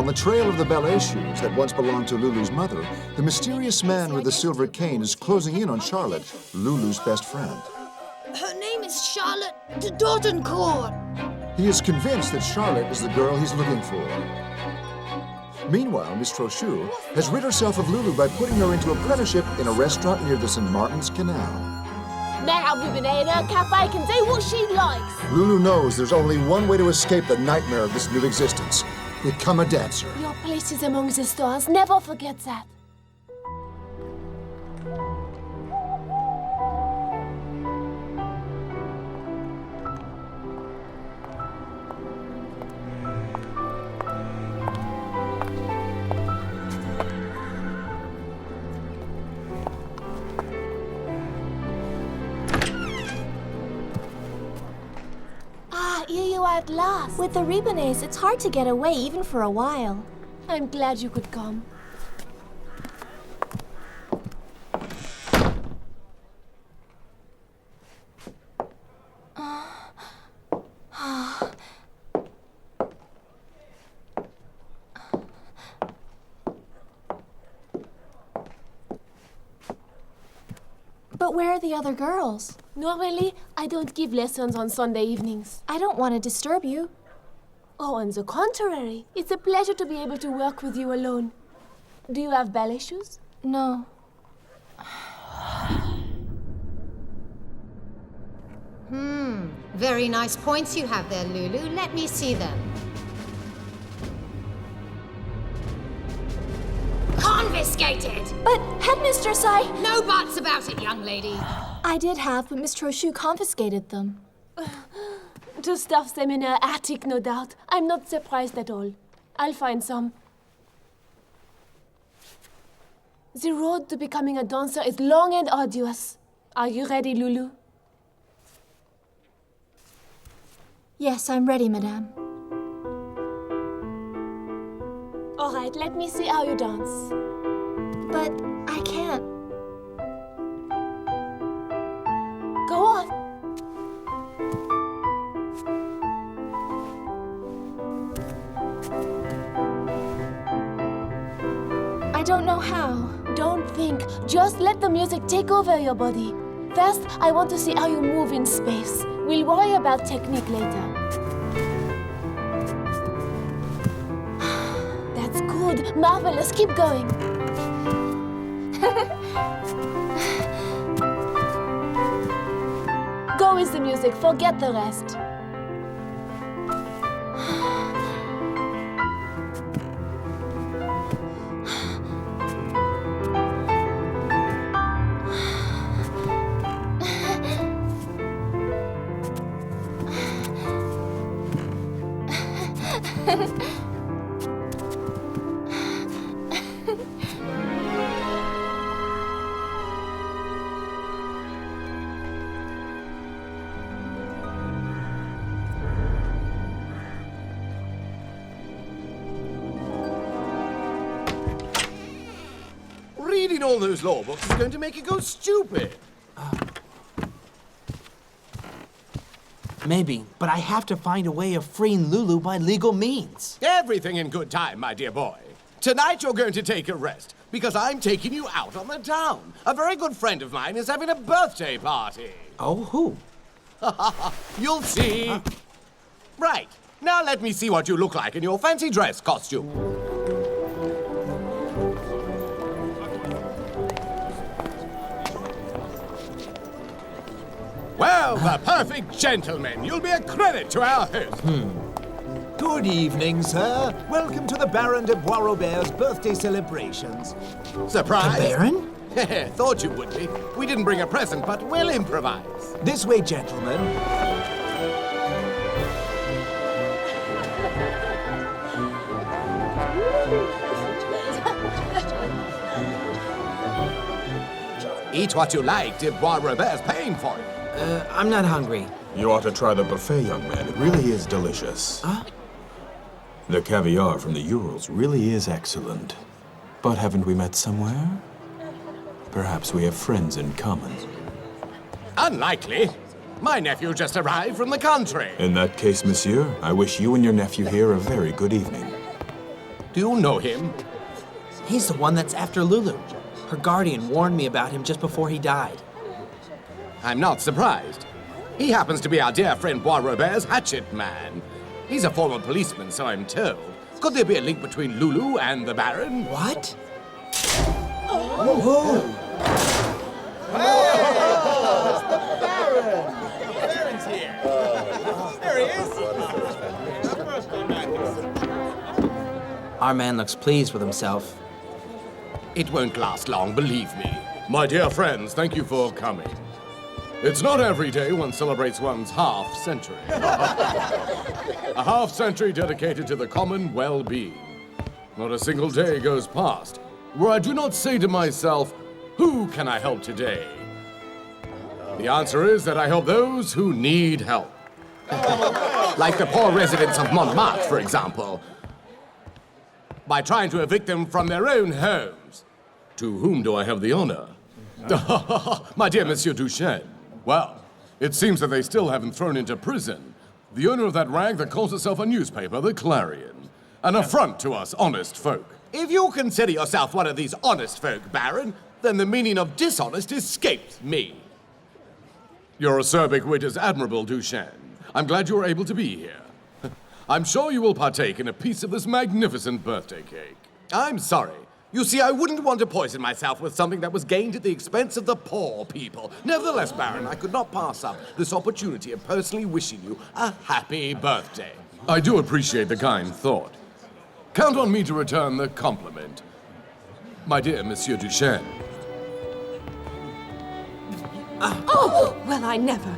the trail of the ballet shoes that once belonged to Loulou's mother, the mysterious man with the silver cane is closing in on Charlotte, Loulou's best friend. Her name is Charlotte de Dortencourt. He is convinced that Charlotte is the girl he's looking for. Meanwhile, Miss Trochu has rid herself of Loulou by putting her into apprenticeship in a restaurant near the St. Martin's Canal. Now we've been in her cafe can do what she likes. Loulou knows there's only one way to escape the nightmare of this new existence. Become a dancer. Your place is among the stars. Never forget that. Here you are at last. With the ribbonets, it's hard to get away even for a while. I'm glad you could come. But where are the other girls? Normally, I don't give lessons on Sunday evenings. I don't want to disturb you. Oh, on the contrary. It's a pleasure to be able to work with you alone. Do you have ballet shoes? No. Very nice points you have there, Loulou. Let me see them. Confiscated! But, Headmistress, No buts about it, young lady. I did have, but Miss Trochu confiscated them. To stuff them in her attic, no doubt. I'm not surprised at all. I'll find some. The road to becoming a dancer is long and arduous. Are you ready, Loulou? Yes, I'm ready, madame. All right, let me see how you dance. But I can't. Go on. I don't know how. Don't think. Just let the music take over your body. First, I want to see how you move in space. We'll worry about technique later. That's good. Marvelous. Keep going. Go with the music. Forget the rest. Reading all those law books is going to make you go stupid. Maybe, but I have to find a way of freeing Loulou by legal means. Everything in good time, my dear boy. Tonight you're going to take a rest, because I'm taking you out on the town. A very good friend of mine is having a birthday party. Oh, who? You'll see. Right. Now let me see what you look like in your fancy dress costume. Well, the perfect gentleman. You'll be a credit to our host. Good evening, sir. Welcome to the Baron de Boisrobert's birthday celebrations. Surprise? The Baron? Thought you would be. We didn't bring a present, but we'll improvise. This way, gentlemen. Eat what you like. De Boisrobert's paying for it. I'm not hungry. You ought to try the buffet, young man. It really is delicious. Huh? The caviar from the Urals really is excellent. But haven't we met somewhere? Perhaps we have friends in common. Unlikely. My nephew just arrived from the country. In that case, monsieur, I wish you and your nephew here a very good evening. Do you know him? He's the one that's after Loulou. Her guardian warned me about him just before he died. I'm not surprised. He happens to be our dear friend Boisrobert's hatchet man. He's a former policeman, so I'm told. Could there be a link between Loulou and the Baron? What? Our man looks pleased with himself. It won't last long, believe me. My dear friends, thank you for coming. It's not every day one celebrates one's half-century. A half-century dedicated to the common well-being. Not a single day goes past where I do not say to myself, who can I help today? The answer is that I help those who need help. Like the poor residents of Montmartre, for example. By trying to evict them from their own homes. To whom do I have the honor? My dear Monsieur Duchesne. Well, it seems that they still haven't thrown into prison the owner of that rag that calls itself a newspaper, the Clarion. An affront to us honest folk. If you consider yourself one of these honest folk, Baron, then the meaning of dishonest escapes me. Your acerbic wit is admirable, Duchesne. I'm glad you were able to be here. I'm sure you will partake in a piece of this magnificent birthday cake. I'm sorry. You see, I wouldn't want to poison myself with something that was gained at the expense of the poor people. Nevertheless, Baron, I could not pass up this opportunity of personally wishing you a happy birthday. I do appreciate the kind thought. Count on me to return the compliment. My dear Monsieur Duchesne. Oh, well, I never.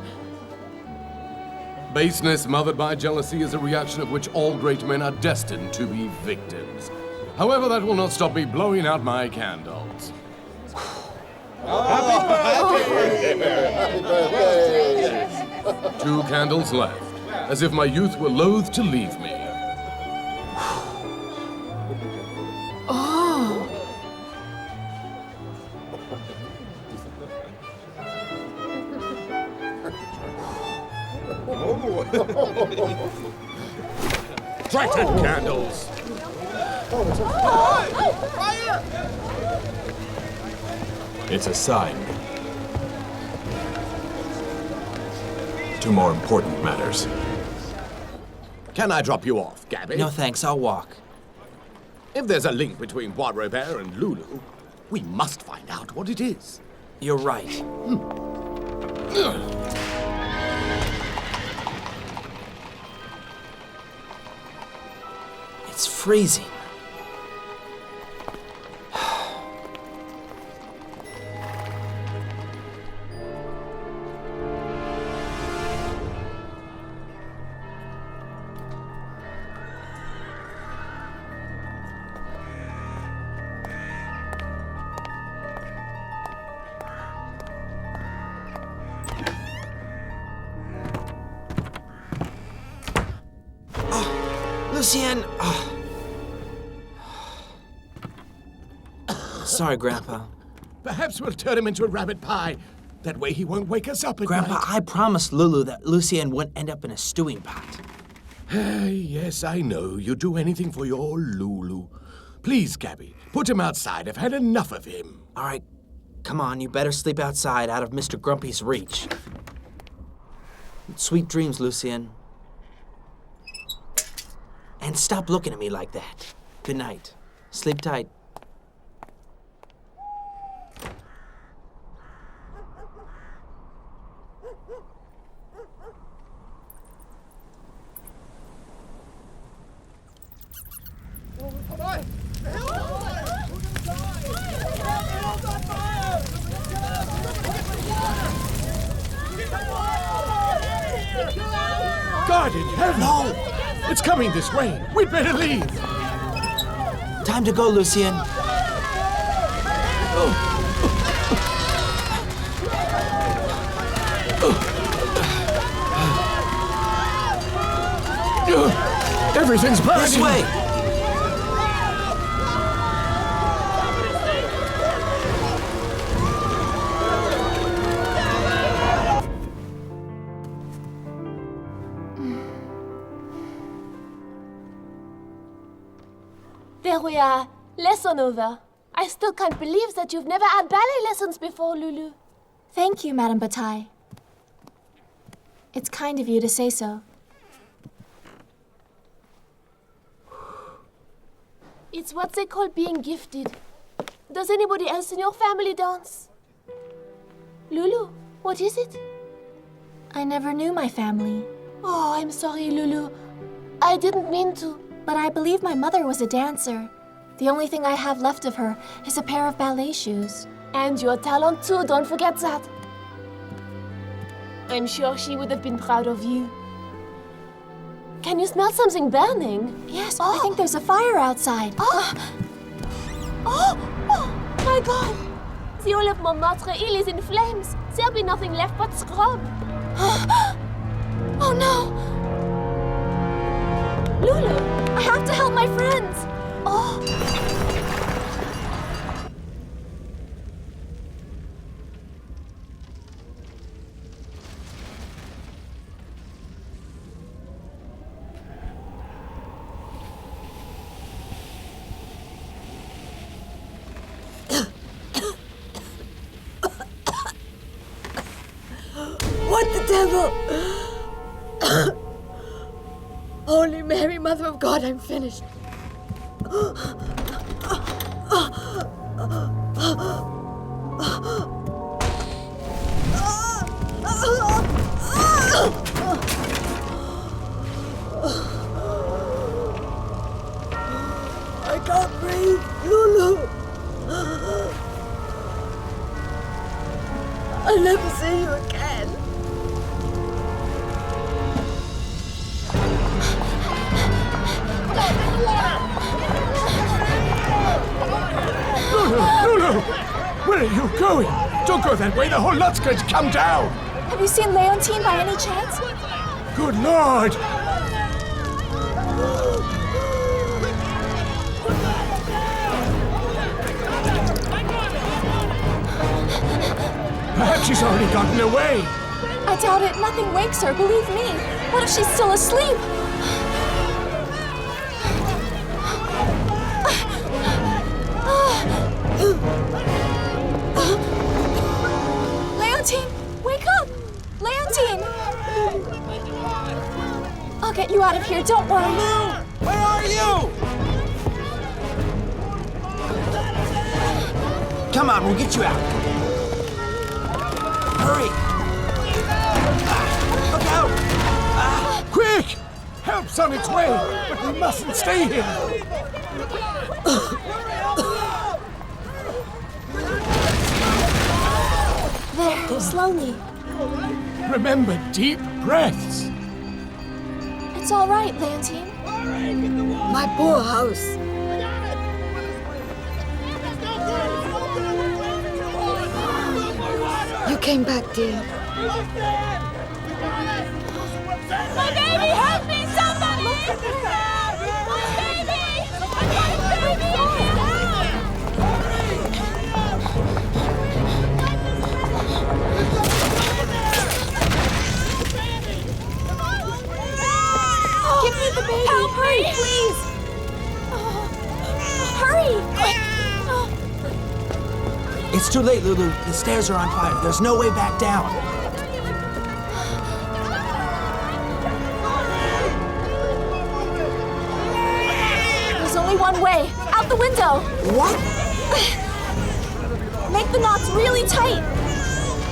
Baseness mothered by jealousy is a reaction of which all great men are destined to be victims. However, that will not stop me blowing out my candles. Two candles left, as if my youth were loath to leave me. Frightened candles! It's a sign. To more important matters. Can I drop you off, Gabby? No thanks, I'll walk. If there's a link between Boisrobert and Loulou, we must find out what it is. You're right. It's freezing. Lucien! Sorry, Grandpa. Perhaps we'll turn him into a rabbit pie. That way he won't wake us up at Grandpa, night. I promised Loulou that Lucien wouldn't end up in a stewing pot. Yes, I know. You'd do anything for your Loulou. Please, Gabby, put him outside. I've had enough of him. All right, come on, you better sleep outside, out of Mr. Grumpy's reach. Sweet dreams, Lucien. And stop looking at me like that. Good night. Sleep tight. God in heaven! No! It's coming this way. We'd better leave. Time to go, Lucien. Everything's burning. This way! we are. Lesson over. I still can't believe that you've never had ballet lessons before, Loulou. Thank you, Madame Bataille. It's kind of you to say so. It's what they call being gifted. Does anybody else in your family dance? Loulou, what is it? I never knew my family, Oh, I'm sorry, Loulou. I didn't mean to. but I believe my mother was a dancer. The only thing I have left of her is a pair of ballet shoes. And your talent too, don't forget that. I'm sure she would have been proud of you. Can you smell something burning? Yes, I think there's a fire outside. Oh, my God! The Loulou of Montmartre Hill is in flames. There'll be nothing left but scrub. Oh no! Loulou! I have to help my friends! Oh! What the devil? Holy Mary, Mother of God, I'm finished. I can't breathe, Loulou. I'll never see you again. Loulou! Where are you going? Don't go that way. The whole lot's going to come down. Have you seen Leontine by any chance? Good Lord! Perhaps she's already gotten away. I doubt it. Nothing wakes her, believe me. What if she's still asleep? Leontine, wake up! Leontine! I'll get you out of here, don't worry. Where are you? Come on, we'll get you out. Hurry! Look out! Quick! Help's on its way, but we mustn't stay here. There, slowly. Remember deep breaths. It's all right, Leontine. My poor house. You came back, dear. My baby, help me, somebody! My baby! My baby! Give me the baby. Help Hurry, me. please. Hurry, quick. It's too late, Loulou. The stairs are on fire. There's no way back down. There's only one way. Out the window. What? Make the knots really tight.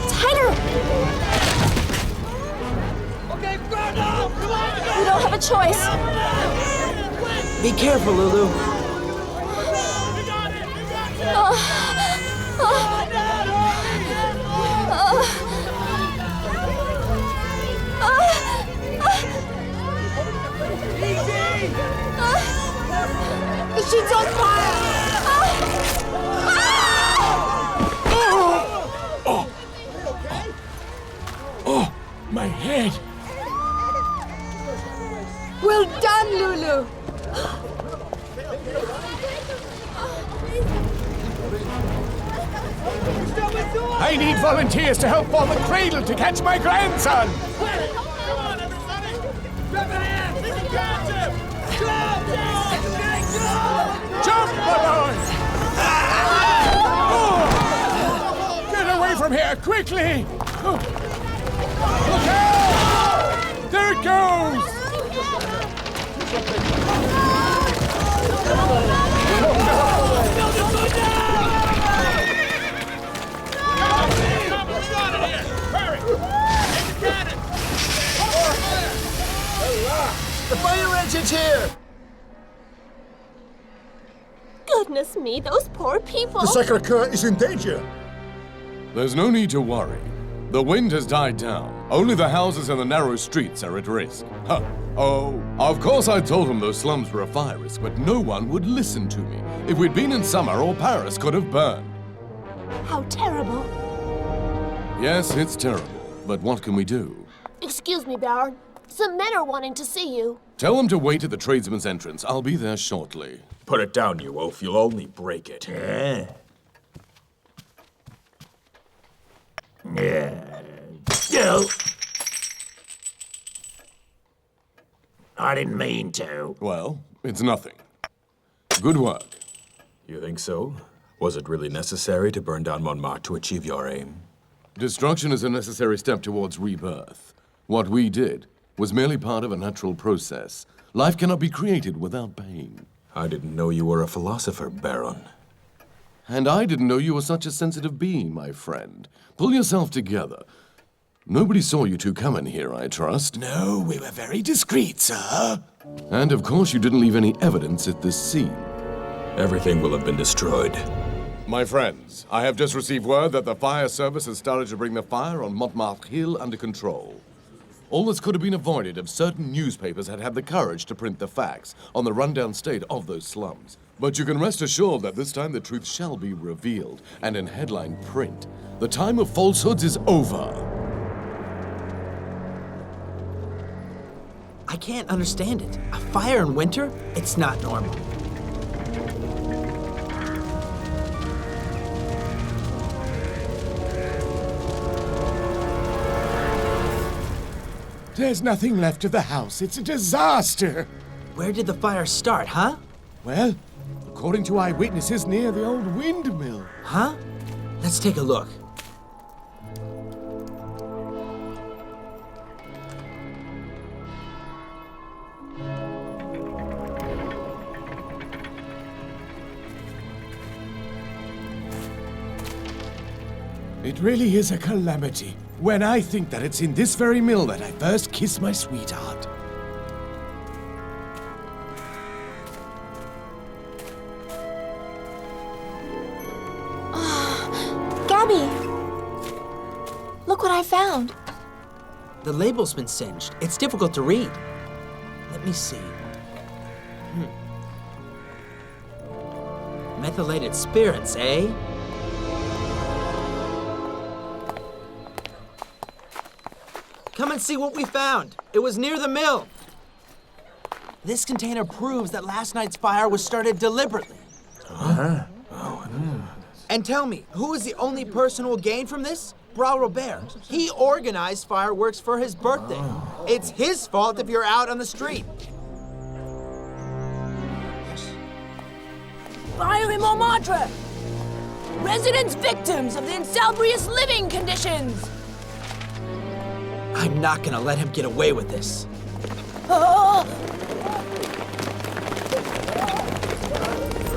Tighter. We don't have a choice. Be careful, Loulou. The sheet's on fire! Oh, my head. Well done, Loulou! I need volunteers to help form a cradle to catch my grandson. Jump Get away from here, quickly! Look out! There it goes! The fire engine's here! Goodness me, those poor people. The Sacre-Cœur is in danger. There's no need to worry. The wind has died down. Only the houses and the narrow streets are at risk. Huh. Oh, of course I told them those slums were a fire risk, but no one would listen to me. If we'd been in summer, all Paris could have burned. How terrible. Yes, it's terrible, but what can we do? Excuse me, Baron. Some men are wanting to see you. Tell them to wait at the tradesman's entrance. I'll be there shortly. Put it down, you oaf. You'll only break it. No. I didn't mean to. Well, it's nothing. Good work. You think so? Was it really necessary to burn down Montmartre to achieve your aim? Destruction is a necessary step towards rebirth. What we did was merely part of a natural process. Life cannot be created without pain. I didn't know you were a philosopher, Baron. And I didn't know you were such a sensitive being, my friend. Pull yourself together. Nobody saw you two come in here, I trust. No, we were very discreet, sir. And of course you didn't leave any evidence at this scene. Everything will have been destroyed. My friends, I have just received word that the fire service has started to bring the fire on Montmartre Hill under control. All this could have been avoided if certain newspapers had had the courage to print the facts on the rundown state of those slums. But you can rest assured that this time the truth shall be revealed, and in headline print. The time of falsehoods is over. I can't understand it. A fire in winter? It's not normal. There's nothing left of the house. It's a disaster. Where did the fire start, huh? Well, according to eyewitnesses, near the old windmill. Huh? Let's take a look. It really is a calamity when I think that it's in this very mill that I first kissed my sweetheart. Gabby! Look what I found. The label's been singed. It's difficult to read. Let me see. Methylated spirits, eh? Come and see what we found. It was near the mill. This container proves that last night's fire was started deliberately. And tell me, who is the only person who will gain from this? Boisrobert. He organized fireworks for his birthday. It's his fault if you're out on the street. Fire in Montmartre! Residents victims of the insalubrious living conditions! I'm not gonna let him get away with this.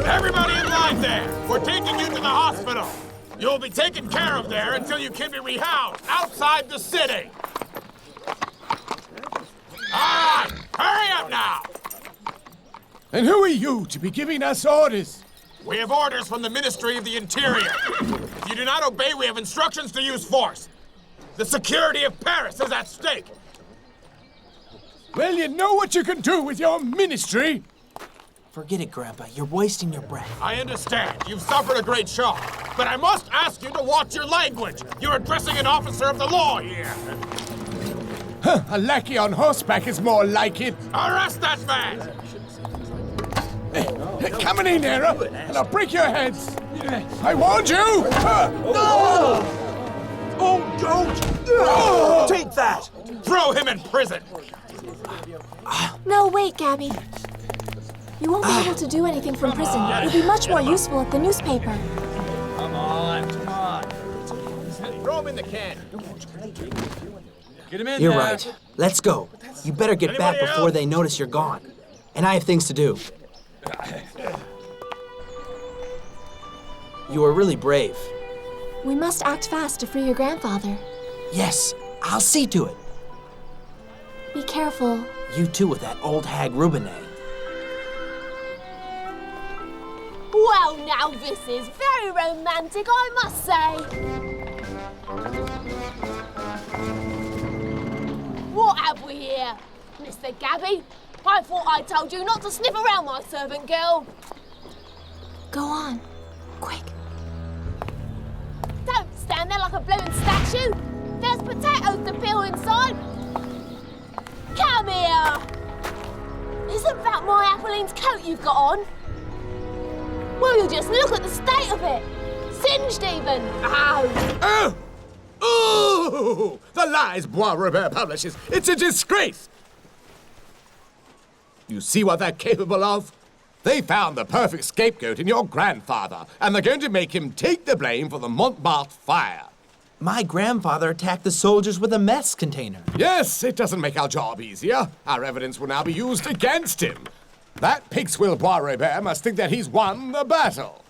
Everybody in line there! We're taking you to the hospital! You'll be taken care of there until you can be rehoused outside the city! All right, hurry up now! And who are you to be giving us orders? We have orders from the Ministry of the Interior. If you do not obey, we have instructions to use force. The security of Paris is at stake. Well, you know what you can do with your ministry. Forget it, Grandpa. You're wasting your breath. I understand. You've suffered a great shock. But I must ask you to watch your language. You're addressing an officer of the law here. Huh, a lackey on horseback is more like it. Arrest that man! Come in, Nero, and I'll break your heads. I warned you! Oh, don't! Take that! Throw him in prison! No, wait, Gabby. You won't be able to do anything from prison. You'll be much more useful at the newspaper. Come on. Throw him in the can. Get him in You're there. right. Let's go. You better get back before they notice you're gone. And I have things to do. You are really brave. We must act fast to free your grandfather. Yes, I'll see to it. Be careful. You too with that old hag Rubinet. Well, now this is very romantic, I must say. What have we here? Mr. Gabby? I thought I told you not to sniff around my servant girl. Go on. Quick. Don't stand there like a blooming statue. There's potatoes to peel inside. Come here. Isn't that my Appeline's coat you've got on? Well, you just look at the state of it. Singed even. Oh! Oh! The lies Boisrobert publishes. It's a disgrace. You see what they're capable of? They found the perfect scapegoat in your grandfather, and they're going to make him take the blame for the Montmartre fire. My grandfather attacked the soldiers with a mess container. Yes, it doesn't make our job easier. Our evidence will now be used against him. That pig-swill Boisrobert must think that he's won the battle.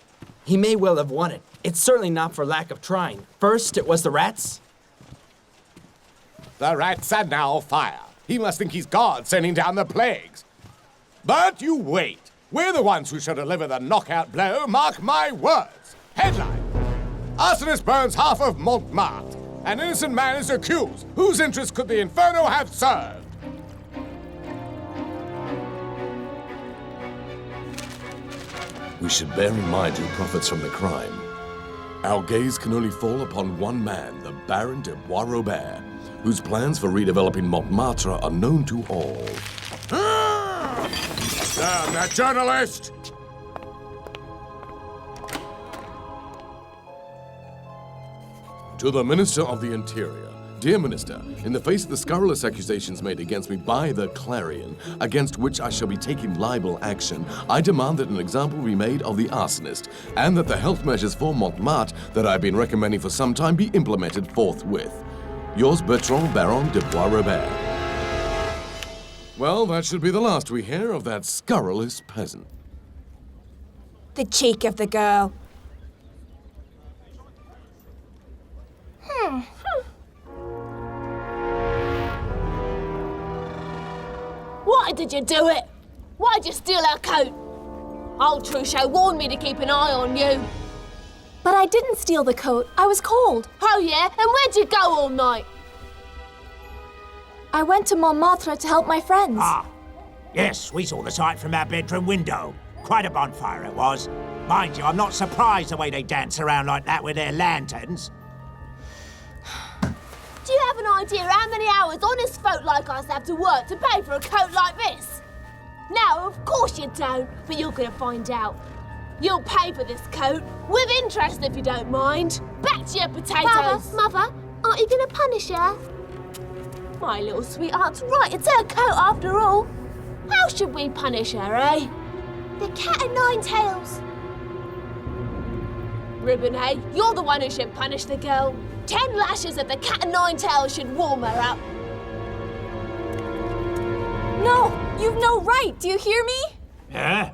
He may well have won it. It's certainly not for lack of trying. First, it was the rats. The rats are now fire. He must think he's God sending down the plagues. But you wait. We're the ones who shall deliver the knockout blow, mark my words. Headline: Arsonist burns half of Montmartre. An innocent man is accused. Whose interest could the Inferno have served? We should bear in mind who profits from the crime. Our gaze can only fall upon one man, the Baron de Boisrobert, whose plans for redeveloping Montmartre are known to all. Damn that journalist! To the Minister of the Interior. Dear Minister, in the face of the scurrilous accusations made against me by the Clarion, against which I shall be taking libel action, I demand that an example be made of the arsonist, and that the health measures for Montmartre that I've been recommending for some time be implemented forthwith. Yours, Bertrand Baron de Boisrobert. Well, that should be the last we hear of that scurrilous peasant. The cheek of the girl. Why did you do it? Why'd you steal her coat? Old Truchot warned me to keep an eye on you. But I didn't steal the coat. I was cold. Oh yeah? And where'd you go all night? I went to Montmartre to help my friends. Ah, yes, we saw the sight from our bedroom window. Quite a bonfire it was. Mind you, I'm not surprised the way they dance around like that with their lanterns. Do you have an idea how many hours honest folk like us have to work to pay for a coat like this? No, of course you don't, but you're gonna find out. You'll pay for this coat, with interest if you don't mind. Back to your potatoes. Mother, aren't you gonna punish her? My little sweetheart's right, it's her coat after all. How should we punish her, eh? The cat o' nine tails. Rubinet, you're the one who should punish the girl. 10 lashes at the cat o' nine tails should warm her up. No, you've no right. Do you hear me? Huh?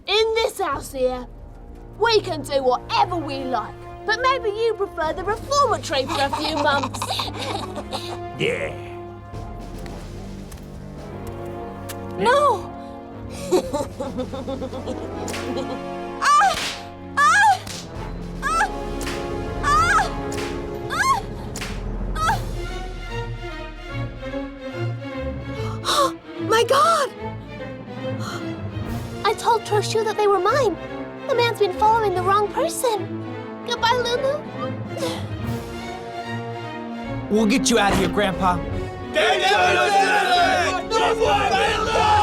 In this house here, we can do whatever we like. But maybe you prefer the reformatory for a few months. Yeah. No! My God! I told Trochu that they were mine. The man's been following the wrong person. Goodbye, Loulou. We'll get you out of here, Grandpa. They never did it!